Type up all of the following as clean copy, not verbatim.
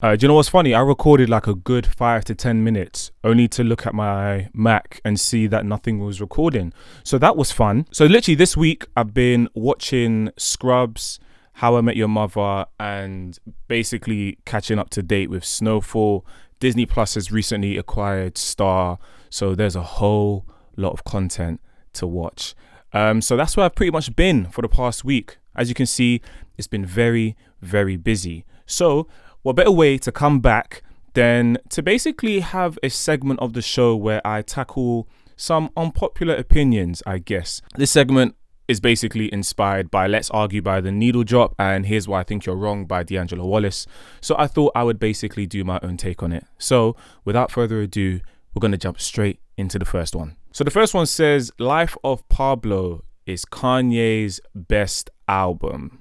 Do you know what's funny? I recorded like a good 5 to 10 minutes only to look at my Mac and see that nothing was recording. So that was fun. So literally this week I've been watching Scrubs, How I Met Your Mother, and basically catching up to date with Snowfall. Disney Plus has recently acquired Star, so there's a whole lot of content to watch. So that's where I've pretty much been for the past week. As you can see, it's been very, very busy. So what better way to come back than to basically have a segment of the show where I tackle some unpopular opinions, I guess. This segment is basically inspired by Let's Argue by the Needle Drop and Here's Why I Think You're Wrong by D'Angelo Wallace. So I thought I would basically do my own take on it. So without further ado, we're going to jump straight into the first one. So the first one says, Life of Pablo is Kanye's best album.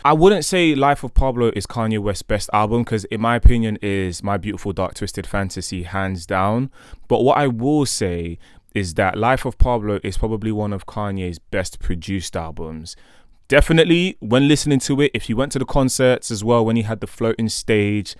I wouldn't say Life of Pablo is Kanye West's best album because in my opinion is My Beautiful Dark Twisted Fantasy hands down. But what I will say is that Life of Pablo is probably one of Kanye's best produced albums. Definitely when listening to it, if you went to the concerts as well, when he had the floating stage,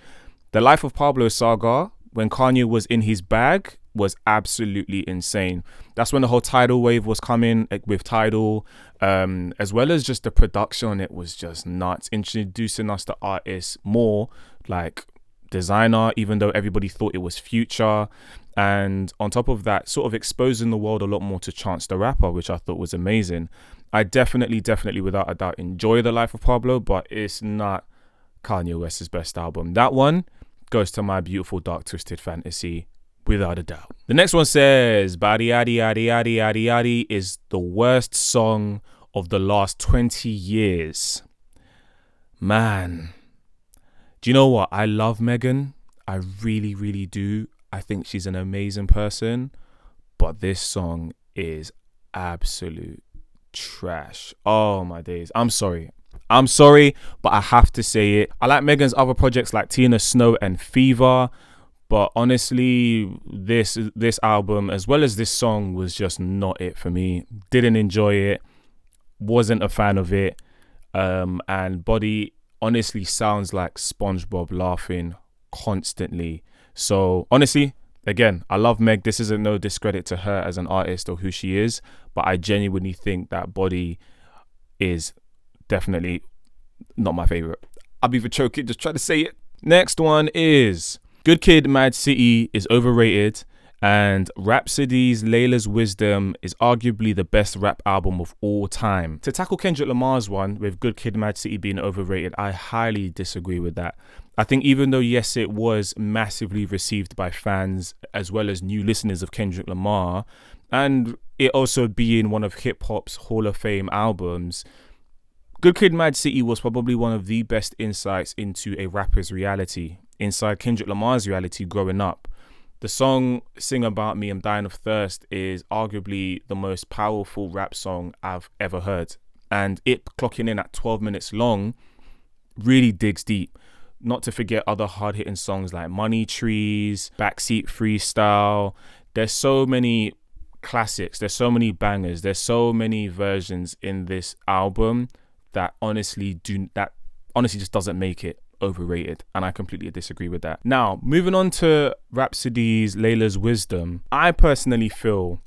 the Life of Pablo saga, when Kanye was in his bag, was absolutely insane. That's when the whole Tidal wave was coming with Tidal, as well as just the production on it was just nuts, introducing us to artists more like Designer, even though everybody thought it was Future, and on top of that, sort of exposing the world a lot more to Chance the Rapper, which I thought was amazing. I definitely without a doubt enjoy The Life of Pablo, but it's not Kanye West's best album. That one goes to My Beautiful Dark Twisted Fantasy, without a doubt. The next one says, Badi Yadi Yadi Yadi Yadi Yadi is the worst song of the last 20 years. Man, do you know what? I love Megan. I really, really do. I think she's an amazing person. But this song is absolute trash. Oh my days. I'm sorry, but I have to say it. I like Megan's other projects like Tina Snow and Fever. But honestly, this album, as well as this song, was just not it for me. Didn't enjoy it. Wasn't a fan of it. And Body honestly sounds like SpongeBob laughing constantly. So honestly, again, I love Meg. This isn't no discredit to her as an artist or who she is. But I genuinely think that Body is definitely not my favorite. I'll be for choking just trying to say it. Next one is Good Kid, Mad City is overrated, and Rhapsody's Layla's Wisdom is arguably the best rap album of all time. To tackle Kendrick Lamar's one with Good Kid, Mad City being overrated, I highly disagree with that. I think even though, yes, it was massively received by fans as well as new listeners of Kendrick Lamar, and it also being one of hip-hop's Hall of Fame albums, Good Kid, Mad City was probably one of the best insights into a rapper's reality, inside Kendrick Lamar's reality growing up. The song Sing About Me, I'm Dying of Thirst is arguably the most powerful rap song I've ever heard. And it clocking in at 12 minutes long really digs deep. Not to forget other hard-hitting songs like Money Trees, Backseat Freestyle. There's so many classics. There's so many bangers. There's so many versions in this album that honestly just doesn't make it overrated, and I completely disagree with that. Now, moving on to Rhapsody's Layla's Wisdom, I personally feel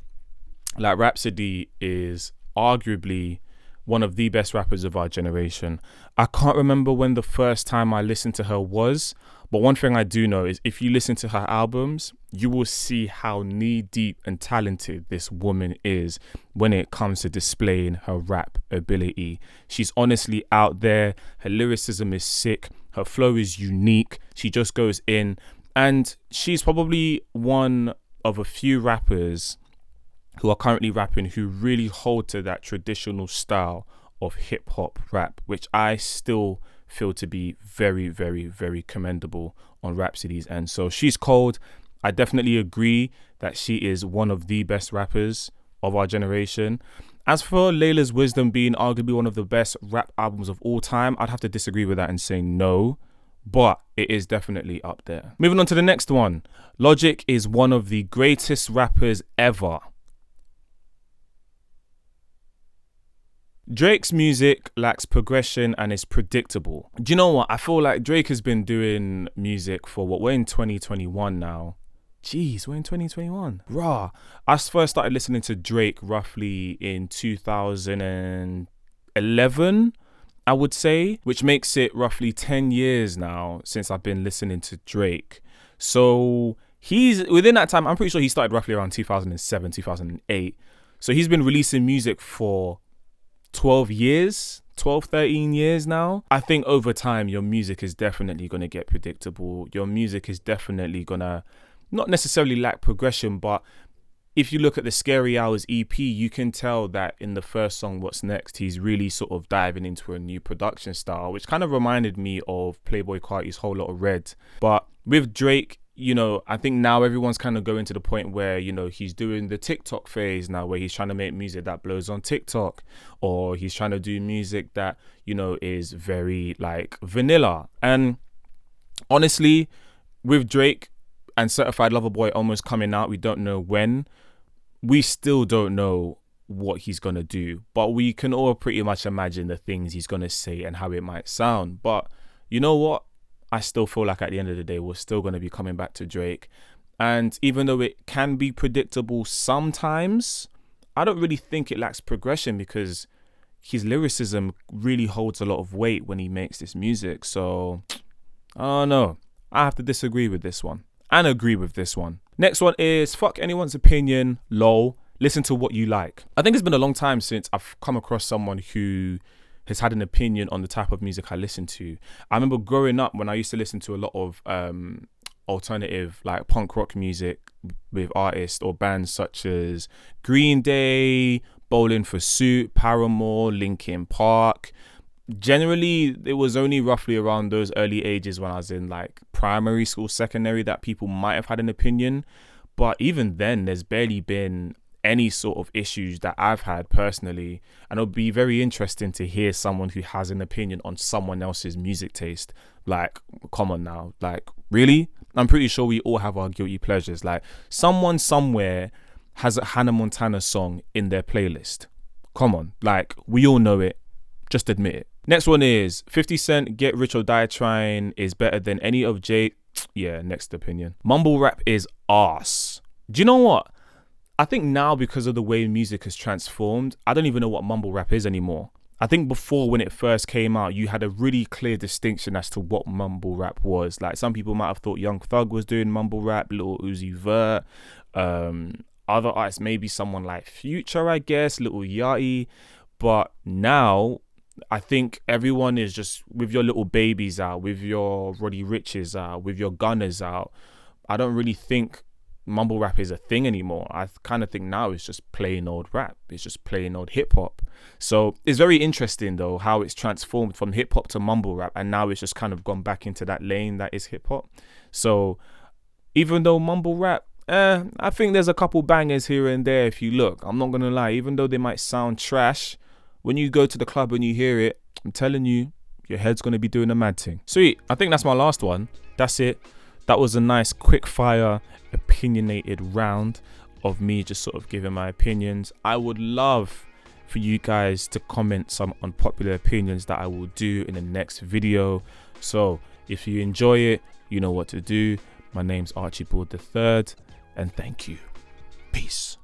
like Rhapsody is arguably one of the best rappers of our generation. I can't remember when the first time I listened to her was, but one thing I do know is if you listen to her albums, you will see how knee-deep and talented this woman is when it comes to displaying her rap ability. She's honestly out there. Her lyricism is sick. Her flow is unique. She just goes in. And she's probably one of a few rappers who are currently rapping who really hold to that traditional style of hip-hop rap, which I still feel to be very, very, very commendable on Rhapsody's end. So she's cold. I definitely agree that she is one of the best rappers of our generation. As for Layla's Wisdom being arguably one of the best rap albums of all time, I'd have to disagree with that and say no, but it is definitely up there. Moving on to the next one. Logic is one of the greatest rappers ever. Drake's music lacks progression and is predictable. Do you know what? I feel like Drake has been doing music for what? We're in 2021 now. Jeez, we're in 2021. Rah. I first started listening to Drake roughly in 2011, I would say, which makes it roughly 10 years now since I've been listening to Drake. So he's within that time, I'm pretty sure he started roughly around 2007, 2008. So he's been releasing music for 12 years, 12, 13 years now. I think over time, your music is definitely going to get predictable. Your music is definitely going to not necessarily lack progression, but if you look at the Scary Hours EP, you can tell that in the first song, What's Next, he's really sort of diving into a new production style, which kind of reminded me of Playboi Carti's Whole Lot of Red. But with Drake, you know, I think now everyone's kind of going to the point where, you know, he's doing the TikTok phase now, where he's trying to make music that blows on TikTok, or he's trying to do music that, you know, is very like vanilla. And honestly, with Drake and Certified Lover Boy almost coming out, we don't know when. We still don't know what he's going to do, but we can all pretty much imagine the things he's going to say and how it might sound. But you know what? I still feel like at the end of the day, we're still going to be coming back to Drake. And even though it can be predictable sometimes, I don't really think it lacks progression, because his lyricism really holds a lot of weight when he makes this music. So, I don't know. I have to disagree with this one and agree with this one. Next one is fuck anyone's opinion, lol. Listen to what you like. I think it's been a long time since I've come across someone who has had an opinion on the type of music I listen to. I remember growing up when I used to listen to a lot of alternative like punk rock music with artists or bands such as Green Day, Bowling for Soup, Paramore, Linkin Park. Generally, it was only roughly around those early ages when I was in like primary school, secondary, that people might have had an opinion. But even then, there's barely been any sort of issues that I've had personally. And it'll be very interesting to hear someone who has an opinion on someone else's music taste. Like, come on now. Like, really? I'm pretty sure we all have our guilty pleasures. Like, someone somewhere has a Hannah Montana song in their playlist. Come on. Like, we all know it. Just admit it. Next one is 50 Cent, Get Rich or Die Trying is better than any of Jay. Yeah, next opinion. Mumble rap is arse. Do you know what? I think now, because of the way music has transformed, I don't even know what mumble rap is anymore. I think before, when it first came out, you had a really clear distinction as to what mumble rap was. Like, some people might have thought Young Thug was doing mumble rap, Lil Uzi Vert, other artists, maybe someone like Future, I guess, Lil Yachty. But now, I think everyone is just, with your Little Babies out, with your Roddy Riches out, with your Gunners out, I don't really think mumble rap is a thing anymore. I kind of think now it's just plain old rap. It's just plain old hip hop. So it's very interesting though how it's transformed from hip hop to mumble rap, and now it's just kind of gone back into that lane that is hip hop. So even though mumble rap, I think there's a couple bangers here and there if you look. I'm not gonna lie, even though they might sound trash, when you go to the club and you hear it, I'm telling you, your head's gonna be doing a mad thing. Sweet, I think that's my last one. That's it. That was a nice quick fire opinionated round of me just sort of giving my opinions. I would love for you guys to comment some unpopular opinions that I will do in the next video. So if you enjoy it, you know what to do. My name's Archibald III, and thank you. Peace.